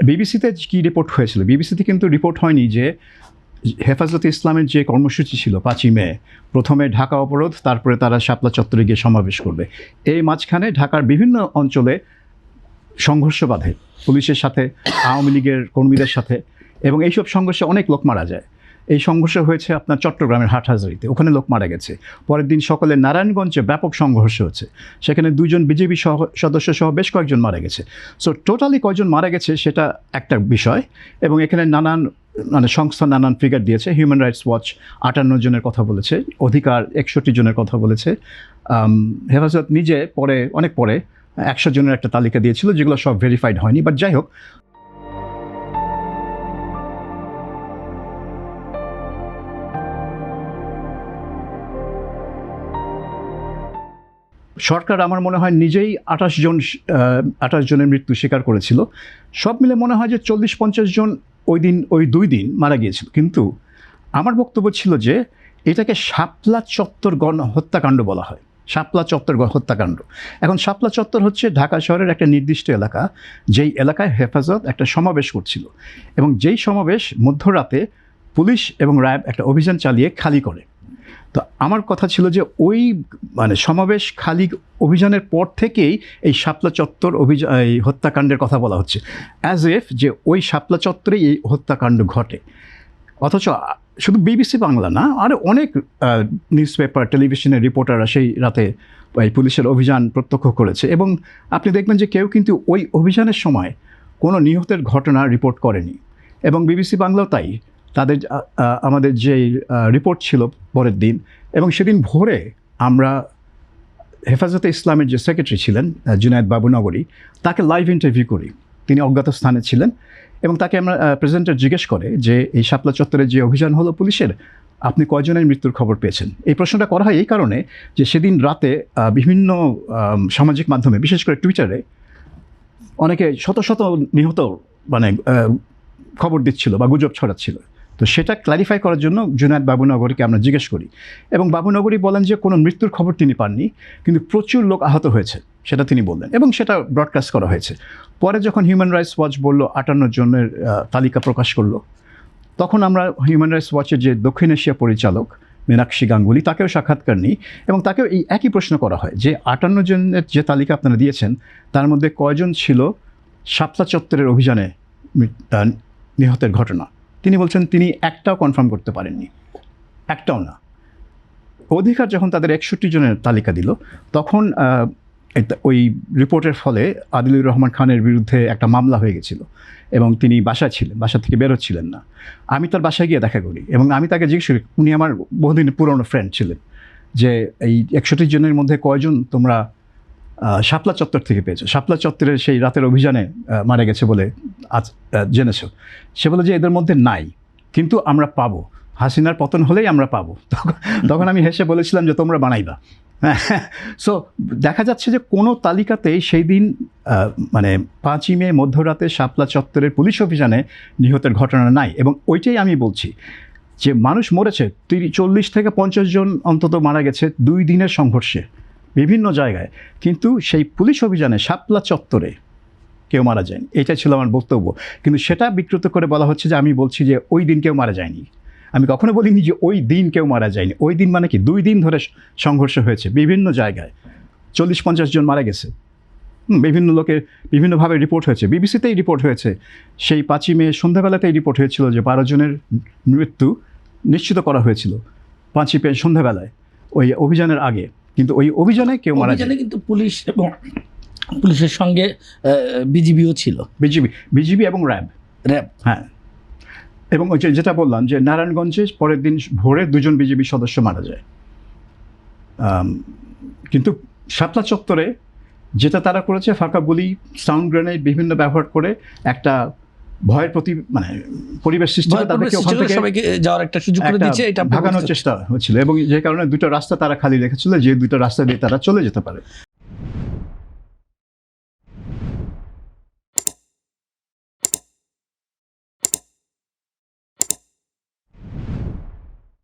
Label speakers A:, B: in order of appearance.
A: বিবিসিতে কি রিপোর্ট হয়েছিল? বিবিসিতে কিন্তু রিপোর্ট হয়নি যে হেফাজতে ইসলামের যে কর্মসূচি ছিল 5ই মে, প্রথমে ঢাকা অবরোধ, তারপরে তারা শাপলা চত্বরে গিয়ে সমাবেশ করবে। এই মাঝখানে ঢাকার বিভিন্ন অঞ্চলে সংঘর্ষ বাধে পুলিশের সাথে, আওয়ামী লীগের কর্মীদের সাথে, এবং এইসব সংঘর্ষে অনেক লোক মারা যায়। এই সংঘর্ষ হয়েছে আপনার চট্টগ্রামের হাটহাজারীতে, ওখানে লোক মারা গেছে। পরের দিন সকালে নারায়ণগঞ্জে ব্যাপক সংঘর্ষ হচ্ছে, সেখানে 2জন বিজেপি সদস্য সহ বেশ কয়েকজন মারা গেছে। সো টোটালি কয়জন মারা গেছে সেটা একটা বিষয়, এবং এখানে নানান সংস্থা নানান ফিগার দিয়েছে। হিউম্যান রাইটস ওয়াচ 58 জনের কথা বলেছে, অধিকার 61 জনের কথা বলেছে। হেফাজত নিজে অনেক পরে 100 জনের একটা তালিকা দিয়েছিল, যেগুলো সব ভেরিফাইড হয়নি। বাট যাই হোক, সরকার আমার মনে হয় নিজেই 28 জনের মৃত্যু স্বীকার করেছিল। সব মিলে মনে হয় যে 40-50 জন ওই 2 দিন মারা গিয়েছিল। কিন্তু আমার বক্তব্য ছিল যে এটাকে শাপলা চত্বর হত্যাকাণ্ড বলা হয়, শাপলা চত্বর হত্যাকাণ্ড। এখন শাপলা চত্বর হচ্ছে ঢাকা শহরের একটা নির্দিষ্ট এলাকা, যেই এলাকায় হেফাজত একটা সমাবেশ করছিল, এবং যেই সমাবেশ মধ্যরাতে পুলিশ এবং র্যাব একটা অভিযান চালিয়ে খালি করে। তো আমার কথা ছিল যে ওই সমাবেশ খালি অভিযানের পর থেকেই এই শাপলা চত্বর এই হত্যাকাণ্ডের কথা বলা হচ্ছে, অ্যাজ এফ যে ওই শাপলা চত্বরেই এই হত্যাকাণ্ড ঘটে। অথচ শুধু বিবিসি বাংলা না, আরও অনেক নিউজ পেপার, টেলিভিশনের রিপোর্টাররা সেই রাতে এই পুলিশের অভিযান প্রত্যক্ষ করেছে, এবং আপনি দেখবেন যে কেউ কিন্তু ওই অভিযানের সময় কোনো নিহতের ঘটনা রিপোর্ট করেনি। এবং বিবিসি বাংলাও তাই, তাদের আমাদের যে রিপোর্ট ছিল পরের দিন, এবং সেদিন ভোরে আমরা হেফাজতে ইসলামের যে সেক্রেটারি ছিলেন জুনায়েদ বাবুনগরী, তাকে লাইভ ইন্টারভিউ করি। তিনি অজ্ঞাত স্থানে ছিলেন, এবং তাকে আমরা প্রেজেন্টার জিজ্ঞেস করে যে এই শাপলা চত্বরে যে অভিযান হলো পুলিশের, আপনি কয়জনের মৃত্যুর খবর পেয়েছেন? এই প্রশ্নটা করা হয় এই কারণে যে সেদিন রাতে বিভিন্ন সামাজিক মাধ্যমে, বিশেষ করে টুইটারে, অনেকে শত শত নিহত খবর দিচ্ছিল বা গুজব ছড়াচ্ছিল। তো সেটা ক্ল্যারিফাই করার জন্য জুনায়েদ বাবুনগরীকে আমরা জিজ্ঞেস করি, এবং বাবুনগরী বলেন যে কোনো মৃত্যুর খবর তিনি পাননি, কিন্তু প্রচুর লোক আহত হয়েছে সেটা তিনি বললেন, এবং সেটা ব্রডকাস্ট করা হয়েছে। পরে যখন হিউম্যান রাইটস ওয়াচ বলল 58 জনের তালিকা প্রকাশ করলো, তখন আমরা হিউম্যান রাইটস ওয়াচের যে দক্ষিণ এশিয়া পরিচালক মীনাক্ষী গাঙ্গুলি, তাকেও সাক্ষাৎকার নিই, এবং তাকেও এই একই প্রশ্ন করা হয় যে 58 জনের যে তালিকা আপনারা দিয়েছেন, তার মধ্যে কয়জন ছিল শাপলা চত্বরের অভিযানে নিহতের ঘটনা। তিনি বলছেন তিনি একটাও কনফার্ম করতে পারেননি, একটাও না। অধিকার যখন তাদের 61 জনের তালিকা দিল, তখন ওই রিপোর্টের ফলে আদিলুর রহমান খানের বিরুদ্ধে একটা মামলা হয়ে গেছিল, এবং তিনি বাসায় ছিলেন, বাসা থেকে বেরোচ্ছিলেন না। আমি তার বাসায় গিয়ে দেখা করি, এবং আমি তাকে জিজ্ঞেস করি, উনি আমার বহুদিন পুরনো ফ্রেন্ড ছিলেন, যে এই 61 জনের মধ্যে কয়জন তোমরা শাপলা চত্বর থেকে পেয়েছো, শাপলা চত্বরের সেই রাতের অভিযানে মারা গেছে বলে আজ জেনেছো? সে বলে যে এদের মধ্যে নাই, কিন্তু আমরা পাবো, হাসিনার পতন হলেই আমরা পাবো। তখন আমি হেসে বলেছিলাম যে তোমরা বানাইবা। সো দেখা যাচ্ছে যে কোনো তালিকাতেই সেই দিন 5ই মে মধ্যরাতে শাপলা চত্বরের পুলিশ অভিযানে নিহতের ঘটনা নাই। এবং ওইটাই আমি বলছি যে মানুষ মরেছে, 40 থেকে 50 জন অন্তত মারা গেছে 2 দিনের সংঘর্ষে বিভিন্ন জায়গায়, কিন্তু সেই পুলিশ অভিযানে শাপলা চত্বরে কেউ মারা যায়নি। এটাই ছিল আমার বক্তব্য। কিন্তু সেটা বিকৃত করে বলা হচ্ছে যে আমি বলছি যে ওই দিন কেউ মারা যায়নি। আমি কখনো বলিনি যে ওই দিন কেউ মারা যায়নি। ওই দিন মানে কি, 2 দিন ধরে সংঘর্ষ হয়েছে বিভিন্ন জায়গায়, 40-50 জন মারা গেছে। বিভিন্ন লোকের বিভিন্নভাবে রিপোর্ট হয়েছে, বিবিসিতেই রিপোর্ট হয়েছে। সেই 5ই মে সন্ধ্যাবেলাতেই রিপোর্ট হয়েছিল যে 12 জনের মৃত্যু নিশ্চিত করা হয়েছিল 5ই মে সন্ধ্যাবেলায়, ওই অভিযানের আগে। কিন্তু ওই অভিযানে কেউ মারা যায়নি।
B: কিন্তু পুলিশ এবং পুলিশের সঙ্গে বিজিবিও ছিল,
A: বিজিবি এবং র্যাব। হ্যাঁ, এবং ওই যেটা বললাম যে নারায়ণগঞ্জে পরের দিন ভোরে 2 জন বিজিবি সদস্য মারা যায়। কিন্তু শাপলা চত্বরে যেটা তারা করেছে, ফাঁকা গুলি, সাউন্ড গ্রেনেড বিভিন্ন ব্যবহার করে একটা ভয়ের পরিবেশ সৃষ্টি করে তাদেরকে ওখান থেকে
B: সবাইকে যাওয়ার একটা সুযোগ করে দিয়েছে, এটা
A: ভাগানোর চেষ্টা হচ্ছিল, এবং যে কারণে 2টা রাস্তা তারা খালি রেখেছিল, যে 2টা রাস্তা দিয়ে তারা চলে যেতে পারে।